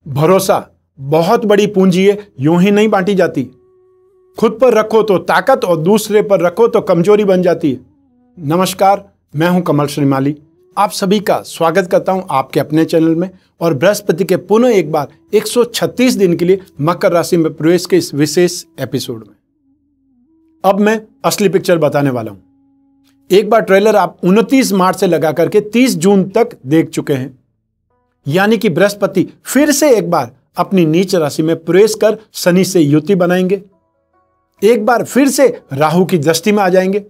भरोसा बहुत बड़ी पूंजी है, यूं ही नहीं बांटी जाती। खुद पर रखो तो ताकत और दूसरे पर रखो तो कमजोरी बन जाती है। नमस्कार, मैं हूं कमल श्रीमाली। आप सभी का स्वागत करता हूं आपके अपने चैनल में और बृहस्पति के पुनः एक बार 136 दिन के लिए मकर राशि में प्रवेश के इस विशेष एपिसोड में। अब मैं असली पिक्चर बताने वाला हूं। एक बार ट्रेलर आप 29 मार्च से लगा करके 30 जून तक देख चुके हैं, यानी कि बृहस्पति फिर से एक बार अपनी नीच राशि में प्रवेश कर शनि से युति बनाएंगे, एक बार फिर से राहु की दृष्टि में आ जाएंगे।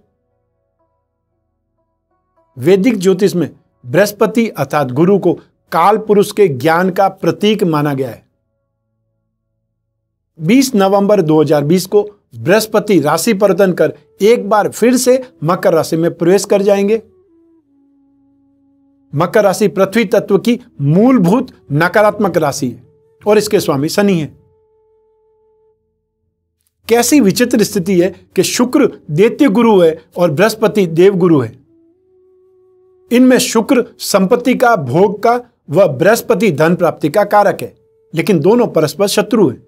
वैदिक ज्योतिष में बृहस्पति अर्थात गुरु को काल पुरुष के ज्ञान का प्रतीक माना गया है। 20 नवंबर 2020 को बृहस्पति राशि परिवर्तन कर एक बार फिर से मकर राशि में प्रवेश कर जाएंगे। मकर राशि पृथ्वी तत्व की मूलभूत नकारात्मक राशि है और इसके स्वामी शनि है। कैसी विचित्र स्थिति है कि शुक्र दैत्य गुरु है और बृहस्पति देव गुरु है। इनमें शुक्र संपत्ति का, भोग का व बृहस्पति धन प्राप्ति का कारक है, लेकिन दोनों परस्पर शत्रु हैं।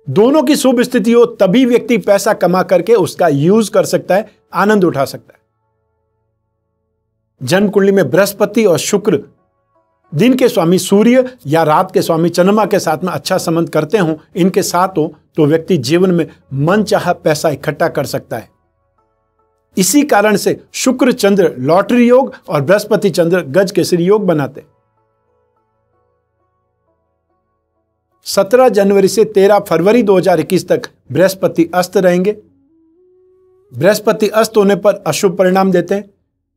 दोनों की शुभ स्थिति हो तभी व्यक्ति पैसा कमा करके उसका यूज कर सकता है, आनंद उठा सकता है। जन्म कुंडली में बृहस्पति और शुक्र दिन के स्वामी सूर्य या रात के स्वामी चंद्रमा के साथ में अच्छा संबंध करते हों, इनके साथ हो तो व्यक्ति जीवन में मनचाहा पैसा इकट्ठा कर सकता है। इसी कारण से शुक्र चंद्र लॉटरी योग और बृहस्पति चंद्र गज केसरी योग बनाते। 17 जनवरी से 13 फरवरी 2021 तक बृहस्पति अस्त रहेंगे। बृहस्पति अस्त होने पर अशुभ परिणाम देते हैं।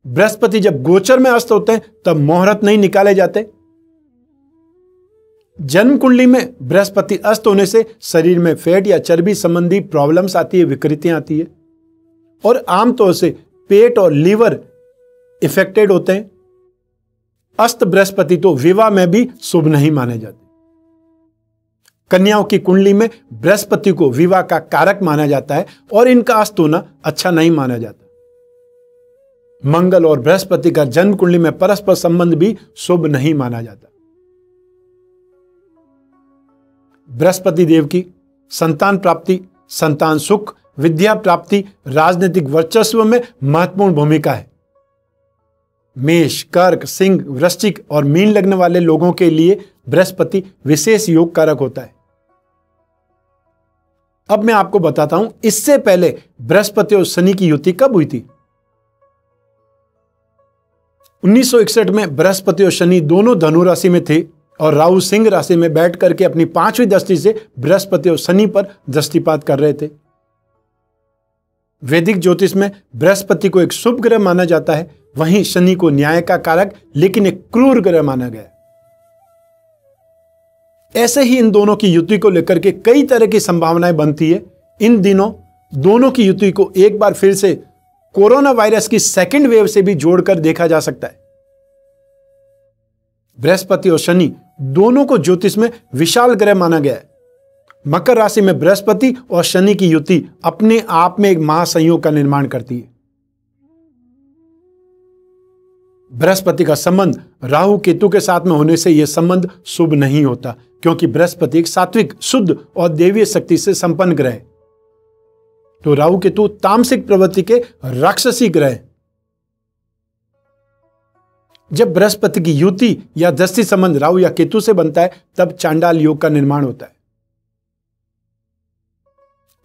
बृहस्पति जब गोचर में अस्त होते हैं तब मुहूर्त नहीं निकाले जाते। जन्म कुंडली में बृहस्पति अस्त होने से शरीर में फैट या चर्बी संबंधी प्रॉब्लम्स आती है, विकृतियां आती है और आमतौर से पेट और लीवर इफेक्टेड होते हैं। अस्त बृहस्पति तो विवाह में भी शुभ नहीं माने जाते। कन्याओं की कुंडली में बृहस्पति को विवाह का कारक माना जाता है और इनका अस्त होना अच्छा नहीं माना जाता। मंगल और बृहस्पति का जन्म कुंडली में परस्पर संबंध भी शुभ नहीं माना जाता। बृहस्पति देव की संतान प्राप्ति, संतान सुख, विद्या प्राप्ति, राजनीतिक वर्चस्व में महत्वपूर्ण भूमिका है। मेष, कर्क, सिंह, वृश्चिक और मीन लग्न वाले लोगों के लिए बृहस्पति विशेष योग कारक होता है। अब मैं आपको बताता हूं इससे पहले बृहस्पति और शनि की युति कब हुई थी। 1961 में बृहस्पति और शनि दोनों धनु राशि में थे और राहु सिंह राशि में बैठ करके अपनी 5वीं दृष्टि से बृहस्पति और शनि पर दृष्टिपात कर रहे थे। वैदिक ज्योतिष में बृहस्पति को एक शुभ ग्रह माना जाता है, वहीं शनि को न्याय का कारक लेकिन एक क्रूर ग्रह माना गया। ऐसे ही इन दोनों की युति को लेकर के कई तरह की संभावनाएं बनती है। इन दिनों दोनों की युति को एक बार फिर से कोरोना वायरस की सेकंड वेव से भी जोड़कर देखा जा सकता है। बृहस्पति और शनि दोनों को ज्योतिष में विशाल ग्रह माना गया है। मकर राशि में बृहस्पति और शनि की युति अपने आप में एक महासंयोग का निर्माण करती है। बृहस्पति का संबंध राहु केतु के साथ में होने से यह संबंध शुभ नहीं होता, क्योंकि बृहस्पति एक सात्विक, शुद्ध और देवीय शक्ति से संपन्न ग्रह है, तो राहु केतु तामसिक प्रवृत्ति के राक्षसी ग्रह है। जब बृहस्पति की युति या दृष्टि संबंध राहु या केतु से बनता है तब चांडाल योग का निर्माण होता है।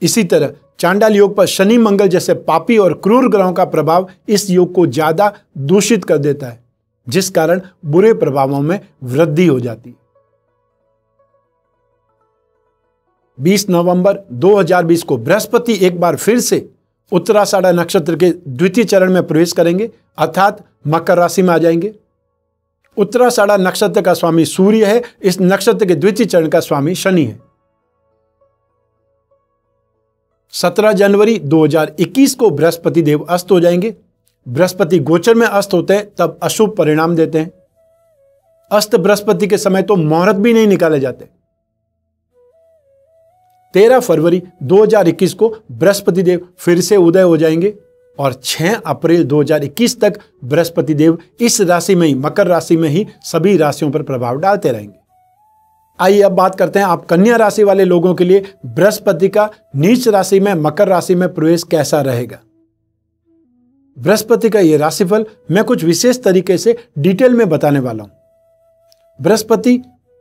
इसी तरह चांडाल योग पर शनि मंगल जैसे पापी और क्रूर ग्रहों का प्रभाव इस योग को ज्यादा दूषित कर देता है, जिस कारण बुरे प्रभावों में वृद्धि हो जाती है। 20 नवंबर 2020 को बृहस्पति एक बार फिर से उत्तराषाढ़ा नक्षत्र के द्वितीय चरण में प्रवेश करेंगे, अर्थात मकर राशि में आ जाएंगे। उत्तराषाढ़ा नक्षत्र का स्वामी सूर्य है, इस नक्षत्र के द्वितीय चरण का स्वामी शनि है। 17 जनवरी 2021 को बृहस्पति देव अस्त हो जाएंगे। बृहस्पति गोचर में अस्त होते हैं तब अशुभ परिणाम देते हैं। अस्त बृहस्पति के समय तो मुहूर्त भी नहीं निकाले जाते। 13 फरवरी 2021 को बृहस्पति देव फिर से उदय हो जाएंगे और 6 अप्रैल 2021 तक बृहस्पति देव इस राशि में ही, मकर राशि में ही सभी राशियों पर प्रभाव डालते रहेंगे। आइए अब बात करते हैं आप कन्या राशि वाले लोगों के लिए बृहस्पति का नीच राशि में मकर राशि में प्रवेश कैसा रहेगा। बृहस्पति का यह राशिफल मैं कुछ विशेष तरीके से डिटेल में बताने वाला हूं। बृहस्पति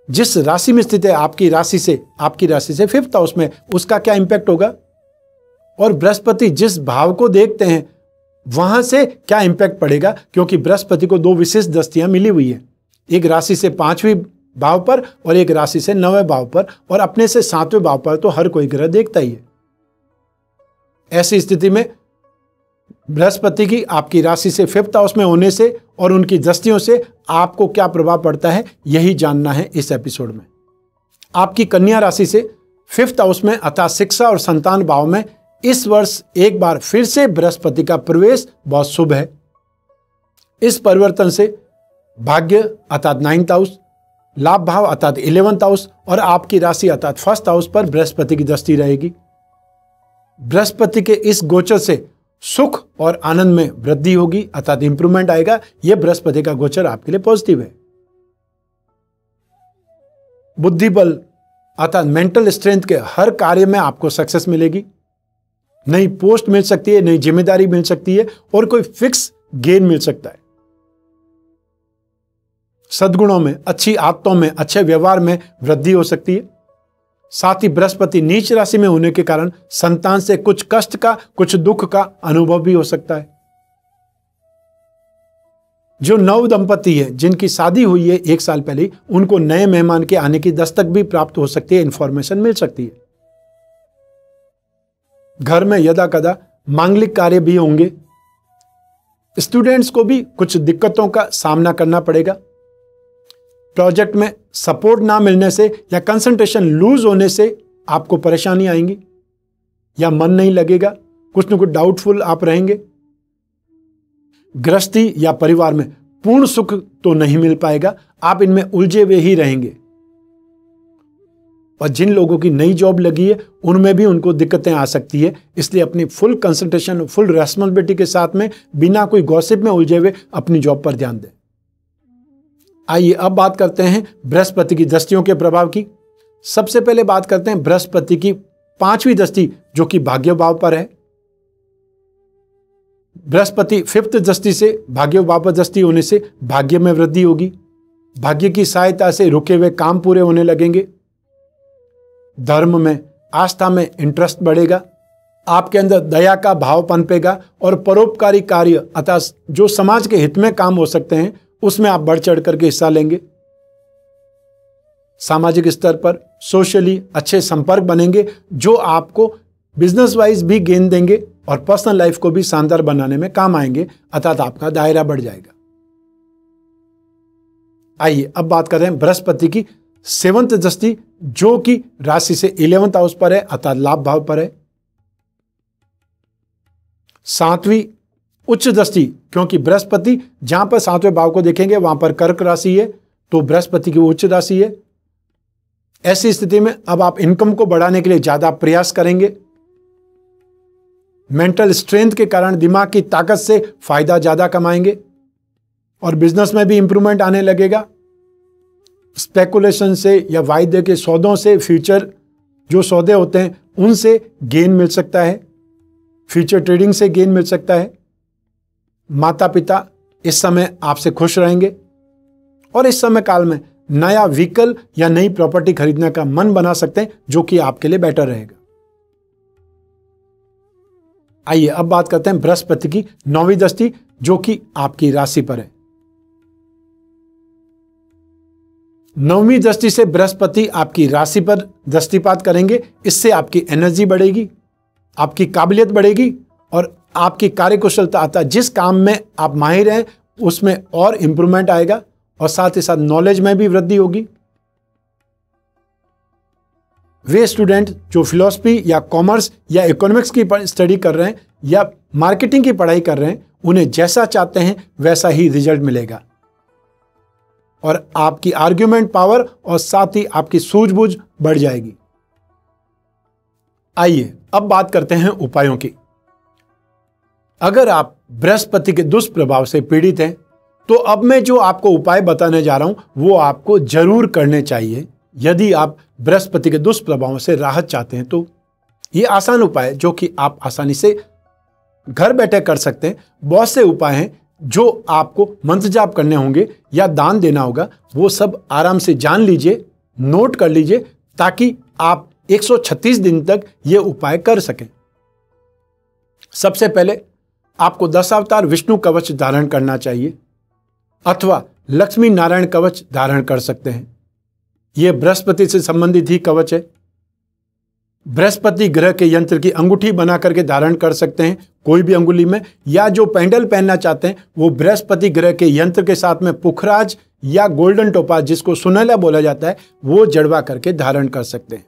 जिस राशि में स्थित है आपकी राशि से 5th हाउस में, उसका क्या इंपैक्ट होगा, और बृहस्पति जिस भाव को देखते हैं वहां से क्या इंपैक्ट पड़ेगा, क्योंकि बृहस्पति को 2 विशेष दृष्टियां मिली हुई है, एक राशि से 5वीं भाव पर और एक राशि से 9वें भाव पर, और अपने से 7वें भाव पर तो हर कोई ग्रह देखता ही है। ऐसी स्थिति में बृहस्पति की आपकी राशि से 5th हाउस में होने से और उनकी दृष्टियों से आपको क्या प्रभाव पड़ता है, यही जानना है इस एपिसोड में। आपकी कन्या राशि से 5th हाउस में अर्थात शिक्षा और संतान भाव में इस वर्ष एक बार फिर से बृहस्पति का प्रवेश बहुत शुभ है। इस परिवर्तन से भाग्य अर्थात 9th हाउस, लाभ भाव अर्थात 11th हाउस और आपकी राशि अर्थात 1st हाउस पर बृहस्पति की दृष्टि रहेगी। बृहस्पति के इस गोचर से सुख और आनंद में वृद्धि होगी अर्थात इंप्रूवमेंट आएगा। यह बृहस्पति का गोचर आपके लिए पॉजिटिव है। बुद्धि बल अर्थात मेंटल स्ट्रेंथ के हर कार्य में आपको सक्सेस मिलेगी। नई पोस्ट मिल सकती है, नई जिम्मेदारी मिल सकती है और कोई फिक्स गेन मिल सकता है। सद्गुणों में, अच्छी आदतों में, अच्छे व्यवहार में वृद्धि हो सकती है। साथ ही बृहस्पति नीच राशि में होने के कारण संतान से कुछ कष्ट का, कुछ दुख का अनुभव भी हो सकता है। जो नव दंपति है जिनकी शादी हुई है 1 साल पहले, उनको नए मेहमान के आने की दस्तक भी प्राप्त हो सकती है, इंफॉर्मेशन मिल सकती है। घर में यदा कदा मांगलिक कार्य भी होंगे। स्टूडेंट्स को भी कुछ दिक्कतों का सामना करना पड़ेगा। प्रोजेक्ट में सपोर्ट ना मिलने से या कंसंट्रेशन लूज होने से आपको परेशानी आएंगी या मन नहीं लगेगा, कुछ न कुछ डाउटफुल आप रहेंगे। गृहस्थी या परिवार में पूर्ण सुख तो नहीं मिल पाएगा, आप इनमें उलझे हुए ही रहेंगे। और जिन लोगों की नई जॉब लगी है उनमें भी उनको दिक्कतें आ सकती है, इसलिए अपनी फुल कंसंट्रेशन, फुल रेस्पॉन्सिबिलिटी के साथ में बिना कोई गॉसिप में उलझे हुए अपनी जॉब पर ध्यान दें। आइए अब बात करते हैं बृहस्पति की दृष्टियों के प्रभाव की। सबसे पहले बात करते हैं बृहस्पति की 5वीं दृष्टि जो कि भाग्य भाव पर है। बृहस्पति 5th दृष्टि से भाग्य भाव पर दृष्टि होने से भाग्य में वृद्धि होगी। भाग्य की सहायता से रुके हुए काम पूरे होने लगेंगे। धर्म में, आस्था में इंटरेस्ट बढ़ेगा। आपके अंदर दया का भाव पनपेगा और परोपकारी कार्य अर्थात जो समाज के हित में काम हो सकते हैं उसमें आप बढ़ चढ़ करके हिस्सा लेंगे। सामाजिक स्तर पर सोशली अच्छे संपर्क बनेंगे जो आपको बिजनेस वाइज भी गेन देंगे और पर्सनल लाइफ को भी शानदार बनाने में काम आएंगे, अर्थात आपका दायरा बढ़ जाएगा। आइए अब बात करें बृहस्पति की 7th दृष्टि जो कि राशि से 11th हाउस पर है अर्थात लाभ भाव पर है। 7वीं उच्च दृष्टि, क्योंकि बृहस्पति जहां पर 7वें भाव को देखेंगे वहां पर कर्क राशि है, तो बृहस्पति की उच्च राशि है। ऐसी स्थिति में अब आप इनकम को बढ़ाने के लिए ज्यादा प्रयास करेंगे। मेंटल स्ट्रेंथ के कारण दिमाग की ताकत से फायदा ज्यादा कमाएंगे और बिजनेस में भी इंप्रूवमेंट आने लगेगा। स्पेकुलेशन से या वायदे के सौदों से, फ्यूचर जो सौदे होते हैं उनसे गेन मिल सकता है। फ्यूचर ट्रेडिंग से गेन मिल सकता है। माता पिता इस समय आपसे खुश रहेंगे और इस समय काल में नया व्हीकल या नई प्रॉपर्टी खरीदने का मन बना सकते हैं जो कि आपके लिए बेटर रहेगा। आइए अब बात करते हैं बृहस्पति की 9वीं दृष्टि जो कि आपकी राशि पर है। 9वीं दृष्टि से बृहस्पति आपकी राशि पर दृष्टिपात करेंगे। इससे आपकी एनर्जी बढ़ेगी, आपकी काबिलियत बढ़ेगी और आपकी कार्यकुशलता आता जिस काम में आप माहिर हैं उसमें और इंप्रूवमेंट आएगा और साथ ही साथ नॉलेज में भी वृद्धि होगी। वे स्टूडेंट जो फिलॉसफी या कॉमर्स या इकोनॉमिक्स की स्टडी कर रहे हैं या मार्केटिंग की पढ़ाई कर रहे हैं, उन्हें जैसा चाहते हैं वैसा ही रिजल्ट मिलेगा और आपकी आर्ग्यूमेंट पावर और साथ ही आपकी सूझबूझ बढ़ जाएगी। आइए अब बात करते हैं उपायों की। अगर आप बृहस्पति के दुष्प्रभाव से पीड़ित हैं तो अब मैं जो आपको उपाय बताने जा रहा हूं वो आपको जरूर करने चाहिए यदि आप बृहस्पति के दुष्प्रभावों से राहत चाहते हैं तो ये आसान उपाय है जो कि आप आसानी से घर बैठे कर सकते हैं। बहुत से उपाय हैं जो आपको मंत्र जाप करने होंगे या दान देना होगा, वो सब आराम से जान लीजिए, नोट कर लीजिए, ताकि आप 136 दिन तक ये उपाय कर सकें। सबसे पहले आपको 10 अवतार विष्णु कवच धारण करना चाहिए अथवा लक्ष्मी नारायण कवच धारण कर सकते हैं। यह बृहस्पति से संबंधित ही कवच है। बृहस्पति ग्रह के यंत्र की अंगूठी बना करके धारण कर सकते हैं कोई भी अंगुली में, या जो पेंडल पहनना चाहते हैं वो बृहस्पति ग्रह के यंत्र के साथ में पुखराज या गोल्डन टोपाज, जिसको सुनहला बोला जाता है, वो जड़वा करके धारण कर सकते हैं।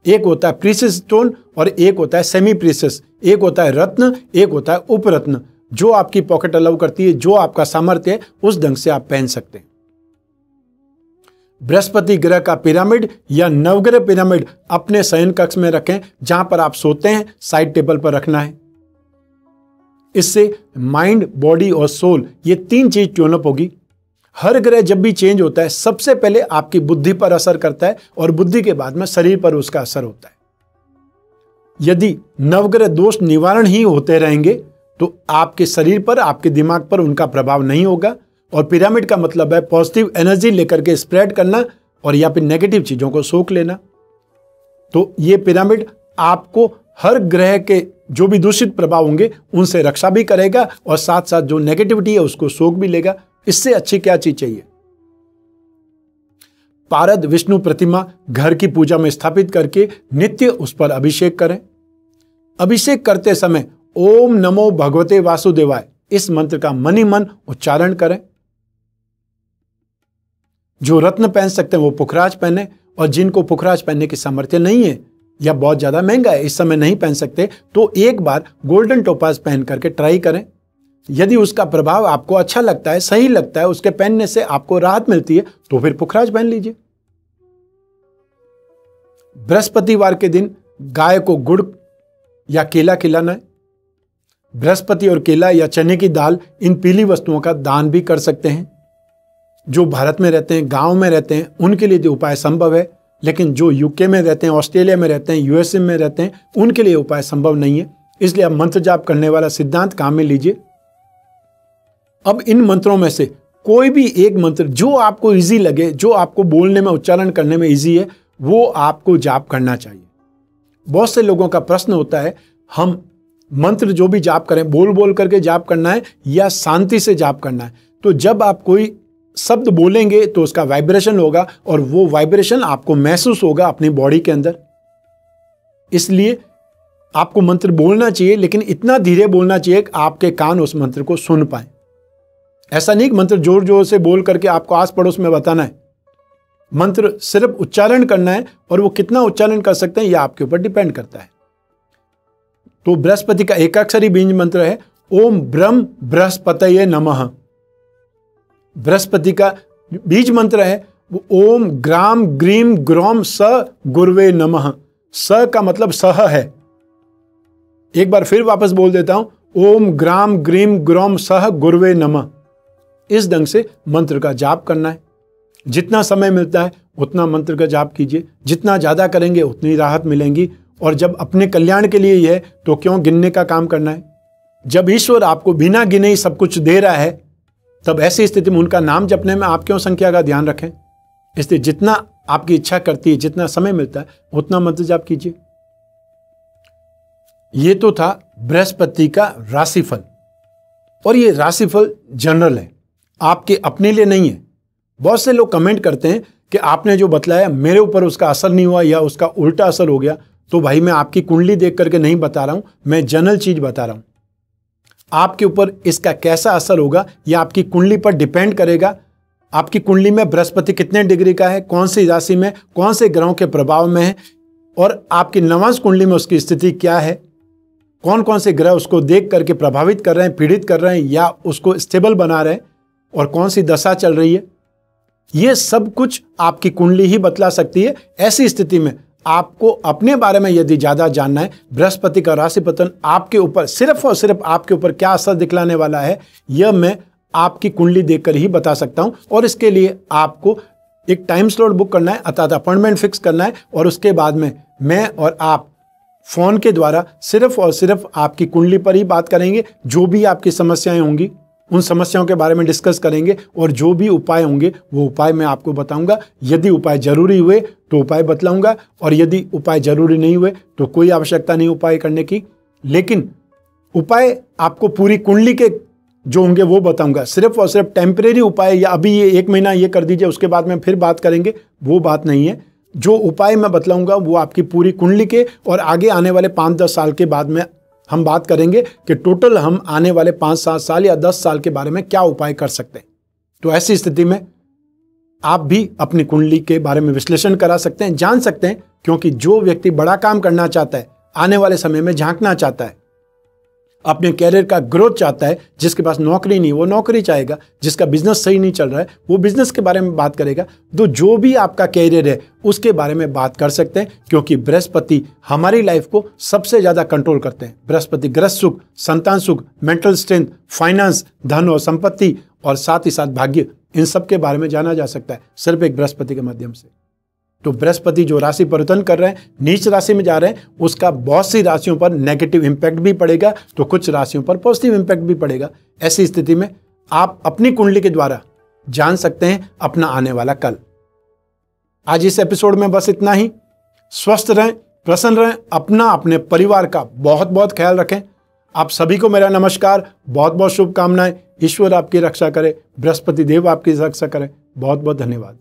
एक होता है प्रीसियस स्टोन और एक होता है सेमी प्रीसियस, एक होता है रत्न, एक होता है उपरत्न। जो आपकी पॉकेट अलाउ करती है, जो आपका सामर्थ्य है, उस ढंग से आप पहन सकते हैं। बृहस्पति ग्रह का पिरामिड या नवग्रह पिरामिड अपने शयन कक्ष में रखें, जहां पर आप सोते हैं साइड टेबल पर रखना है। इससे माइंड, बॉडी और सोल, ये 3 चीज ट्यून अप होगी। हर ग्रह जब भी चेंज होता है सबसे पहले आपकी बुद्धि पर असर करता है और बुद्धि के बाद में शरीर पर उसका असर होता है। यदि नवग्रह दोष निवारण ही होते रहेंगे तो आपके शरीर पर, आपके दिमाग पर उनका प्रभाव नहीं होगा। और पिरामिड का मतलब है पॉजिटिव एनर्जी लेकर के स्प्रेड करना और या फिर नेगेटिव चीजों को सोख लेना। तो ये पिरामिड आपको हर ग्रह के जो भी दूषित प्रभाव होंगे उनसे रक्षा भी करेगा और साथ साथ जो नेगेटिविटी है उसको सोख भी लेगा। इससे अच्छी क्या चीज चाहिए। पारद विष्णु प्रतिमा घर की पूजा में स्थापित करके नित्य उस पर अभिषेक करें। अभिषेक करते समय ओम नमो भगवते वासुदेवाय इस मंत्र का मन ही मन उच्चारण करें। जो रत्न पहन सकते हैं वो पुखराज पहने, और जिनको पुखराज पहनने की सामर्थ्य नहीं है या बहुत ज्यादा महंगा है, इस समय नहीं पहन सकते, तो एक बार गोल्डन टोपाज पहन करके ट्राई करें। यदि उसका प्रभाव आपको अच्छा लगता है, सही लगता है, उसके पहनने से आपको राहत मिलती है, तो फिर पुखराज पहन लीजिए। बृहस्पतिवार के दिन गाय को गुड़ या केला खिलाना है। बृहस्पति और केला या चने की दाल, इन पीली वस्तुओं का दान भी कर सकते हैं। जो भारत में रहते हैं, गांव में रहते हैं, उनके लिए तो उपाय संभव है, लेकिन जो यूके में रहते हैं, ऑस्ट्रेलिया में रहते हैं, यूएसए में रहते हैं, उनके लिए उपाय संभव नहीं है। इसलिए आप मंत्र जाप करने वाला सिद्धांत काम में लीजिए। अब इन मंत्रों में से कोई भी एक मंत्र जो आपको इजी लगे, जो आपको बोलने में, उच्चारण करने में इजी है, वो आपको जाप करना चाहिए। बहुत से लोगों का प्रश्न होता है, हम मंत्र जो भी जाप करें, बोल बोल करके जाप करना है या शांति से जाप करना है? तो जब आप कोई शब्द बोलेंगे तो उसका वाइब्रेशन होगा और वो वाइब्रेशन आपको महसूस होगा अपनी बॉडी के अंदर। इसलिए आपको मंत्र बोलना चाहिए, लेकिन इतना धीरे बोलना चाहिए कि आपके कान उस मंत्र को सुन पाए। ऐसा नहीं कि मंत्र जोर जोर से बोल करके आपको आस पड़ोस में बताना है। मंत्र सिर्फ उच्चारण करना है, और वो कितना उच्चारण कर सकते हैं यह आपके ऊपर डिपेंड करता है। तो बृहस्पति का एकाक्षरी बीज मंत्र है ओम ब्रह्म बृहस्पतये नमः। बृहस्पति का बीज मंत्र है वो ओम ग्राम ग्रीम ग्रोम स गुरवे नमः। स का मतलब सह है। एक बार फिर वापस बोल देता हूं, ओम ग्राम ग्रीम ग्रोम सह गुरवे नमः। इस ढंग से मंत्र का जाप करना है। जितना समय मिलता है उतना मंत्र का जाप कीजिए। जितना ज्यादा करेंगे उतनी राहत मिलेंगी। और जब अपने कल्याण के लिए ही है तो क्यों गिनने का काम करना है। जब ईश्वर आपको बिना गिने ही सब कुछ दे रहा है, तब ऐसी स्थिति में उनका नाम जपने में आप क्यों संख्या का ध्यान रखें। इसलिए जितना आपकी इच्छा करती है, जितना समय मिलता है, उतना मंत्र जाप कीजिए। ये तो था बृहस्पति का राशिफल, और ये राशिफल जनरल है, आपके अपने लिए नहीं है। बहुत से लोग कमेंट करते हैं कि आपने जो बतलाया मेरे ऊपर उसका असर नहीं हुआ या उसका उल्टा असर हो गया। तो भाई मैं आपकी कुंडली देख करके नहीं बता रहा हूं, मैं जनरल चीज बता रहा हूं। आपके ऊपर इसका कैसा असर होगा यह आपकी कुंडली पर डिपेंड करेगा। आपकी कुंडली में बृहस्पति कितने डिग्री का है, कौन सी राशि में, कौन से ग्रहों के प्रभाव में है, और आपकी नवांश कुंडली में उसकी स्थिति क्या है, कौन कौन से ग्रह उसको देख करके प्रभावित कर रहे हैं, पीड़ित कर रहे हैं या उसको स्टेबल बना रहे हैं, और कौन सी दशा चल रही है। यह सब कुछ आपकी कुंडली ही बतला सकती है। ऐसी स्थिति में आपको अपने बारे में यदि ज्यादा जानना है, बृहस्पति का राशि पतन आपके ऊपर, सिर्फ और सिर्फ आपके ऊपर क्या असर दिखलाने वाला है, यह मैं आपकी कुंडली देखकर ही बता सकता हूं। और इसके लिए आपको एक टाइम स्लॉट बुक करना है, अर्थात अपॉइंटमेंट फिक्स करना है, और उसके बाद में मैं और आप फोन के द्वारा सिर्फ और सिर्फ आपकी कुंडली पर ही बात करेंगे। जो भी आपकी समस्याएं होंगी उन समस्याओं के बारे में डिस्कस करेंगे, और जो भी उपाय होंगे वो उपाय मैं आपको बताऊंगा। यदि उपाय जरूरी हुए तो उपाय बतलाऊंगा, और यदि उपाय जरूरी नहीं हुए तो कोई आवश्यकता नहीं उपाय करने की। लेकिन उपाय आपको पूरी कुंडली के जो होंगे वो बताऊंगा। सिर्फ और सिर्फ टेम्परेरी उपाय या अभी ये 1 महीना ये कर दीजिए उसके बाद में फिर बात करेंगे, वो बात नहीं है। जो उपाय मैं बतलाऊंगा वो आपकी पूरी कुंडली के और आगे आने वाले 5-10 साल के बाद में हम बात करेंगे कि टोटल हम आने वाले 5-7 साल या 10 साल के बारे में क्या उपाय कर सकते हैं। तो ऐसी स्थिति में आप भी अपनी कुंडली के बारे में विश्लेषण करा सकते हैं, जान सकते हैं, क्योंकि जो व्यक्ति बड़ा काम करना चाहता है, आने वाले समय में झांकना चाहता है, अपने कैरियर का ग्रोथ चाहता है, जिसके पास नौकरी नहीं वो नौकरी चाहेगा, जिसका बिजनेस सही नहीं चल रहा है वो बिजनेस के बारे में बात करेगा। तो जो भी आपका कैरियर है उसके बारे में बात कर सकते हैं, क्योंकि बृहस्पति हमारी लाइफ को सबसे ज्यादा कंट्रोल करते हैं। बृहस्पति गृहस्थ सुख, संतान सुख, मेंटल स्ट्रेंथ, फाइनेंस, धन और संपत्ति, और साथ ही साथ भाग्य, इन सब के बारे में जाना जा सकता है सिर्फ एक बृहस्पति के माध्यम से। तो बृहस्पति जो राशि परिवर्तन कर रहे हैं, नीच राशि में जा रहे हैं, उसका बहुत सी राशियों पर नेगेटिव इंपैक्ट भी पड़ेगा, तो कुछ राशियों पर पॉजिटिव इंपैक्ट भी पड़ेगा। ऐसी स्थिति में आप अपनी कुंडली के द्वारा जान सकते हैं अपना आने वाला कल। आज इस एपिसोड में बस इतना ही। स्वस्थ रहें, प्रसन्न रहें, अपना अपने परिवार का बहुत बहुत ख्याल रखें। आप सभी को मेरा नमस्कार, बहुत बहुत शुभकामनाएं। ईश्वर आपकी रक्षा करे, बृहस्पति देव आपकी रक्षा करे। बहुत बहुत धन्यवाद।